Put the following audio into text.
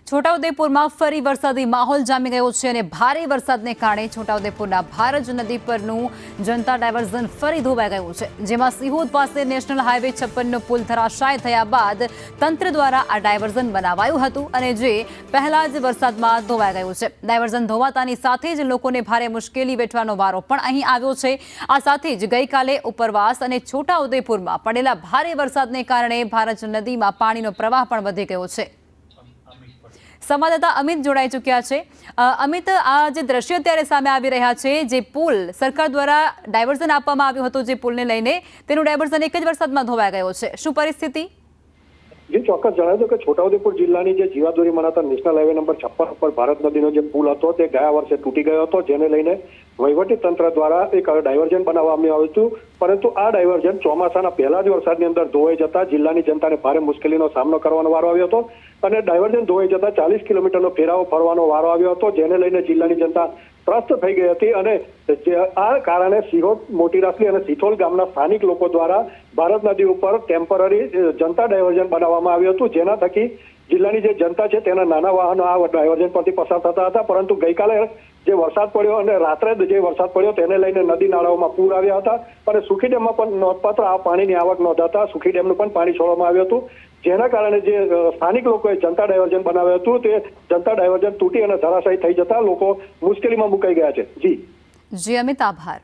છોટાઉદેપુરમાં ફરી વરસાદી માહોલ જામી ગયો છે અને ભારે વરસાદને કારણે છોટાઉદેપુરના ભારજ નદી પરનું જનતા ડાયવર્ઝન ફરી ધોવાઈ ગયું છે, જેમાં સિહોદ પાસે નેશનલ હાઈવે 56 નો પુલ ધરાશાય થયા બાદ તંત્ર દ્વારા આ ડાયવર્ઝન બનાવાયું હતું અને જે પહેલા જ વરસાદમાં ધોવાઈ ગયું છે। ડાયવર્ઝન ધોવાતાની સાથે જ લોકોને ભારે મુશ્કેલી વેઠવાનો વારો પણ અહીં આવ્યો છે। આ સાથે જ ગઈકાલે ઉપરવાસ અને છોટાઉદેપુરમાં પડેલા ભારે વરસાદને કારણે ભારજ નદીમાં પાણીનો પ્રવાહ પણ વધી ગયો છે। સંવાદદાતા અમિત જોડાઈ ચૂક્યા છે। અમિત, આ જે દ્રશ્યો અત્યારે સામે આવી રહ્યા છે, જે પુલ સરકાર દ્વારા ડાયવર્ઝન આપવામાં આવ્યું હતું, જે પુલને લઈને તેનું ડાયવર્ઝન એક જ વરસાદમાં ધોવાઈ ગયો છે, શું પરિસ્થિતિ? જી ચોક્કસ જણાવ્યું કે છોટાઉદેપુર જિલ્લાની જે જીવાદોરી મનાતા નેશનલ હાઈવે નંબર 56 ઉપર ભારત નદીનો જે પુલ હતો તે ગયા વર્ષે તૂટી ગયો હતો, જેને લઈને વહીવટી તંત્ર દ્વારા એક ડાયવર્ઝન બનાવવામાં આવ્યું હતું, પરંતુ આ ડાયવર્ઝન ચોમાસાના પહેલા જ વરસાદની અંદર ધોવાઈ જતા જિલ્લાની જનતાને ભારે મુશ્કેલીનો સામનો કરવાનો વારો આવ્યો હતો અને ડાયવર્ઝન ધોવાઈ જતા 40 કિલોમીટરનો ફેરાવો ફરવાનો વારો આવ્યો હતો, જેને લઈને જિલ્લાની જનતા ત્રસ્ત થઈ ગઈ હતી અને આ કારણે સિહોદ, મોટી રાસલી અને સિથોલ ગામના સ્થાનિક લોકો દ્વારા ભારત નદી ઉપર ટેમ્પરરી જનતા ડાયવર્ઝન બનાવવામાં આવ્યું હતું, જેના થકી જિલ્લાની જે જનતા છે તેના નાના વાહનો આ ડાયવર્ઝન પરથી પસાર થતા હતા। પરંતુ ગઈકાલે જે વરસાદ પડ્યો અને રાત્રે જે વરસાદ પડ્યો તેને લઈને નદી નાળાઓમાં પૂર આવ્યા હતા અને સુખી ડેમમાં પણ નોંધપાત્ર આ પાણીની આવક નોંધાતા સુખી ડેમનું પણ પાણી છોડવામાં આવ્યું હતું, જેના કારણે જે સ્થાનિક લોકોએ જનતા ડાયવર્ઝન બનાવ્યું હતું તે જનતા ડાયવર્ઝન તૂટી અને ધરાશાયી થઈ જતા લોકો મુશ્કેલીમાં મુકાઈ ગયા છે। જી અમિત, આભાર।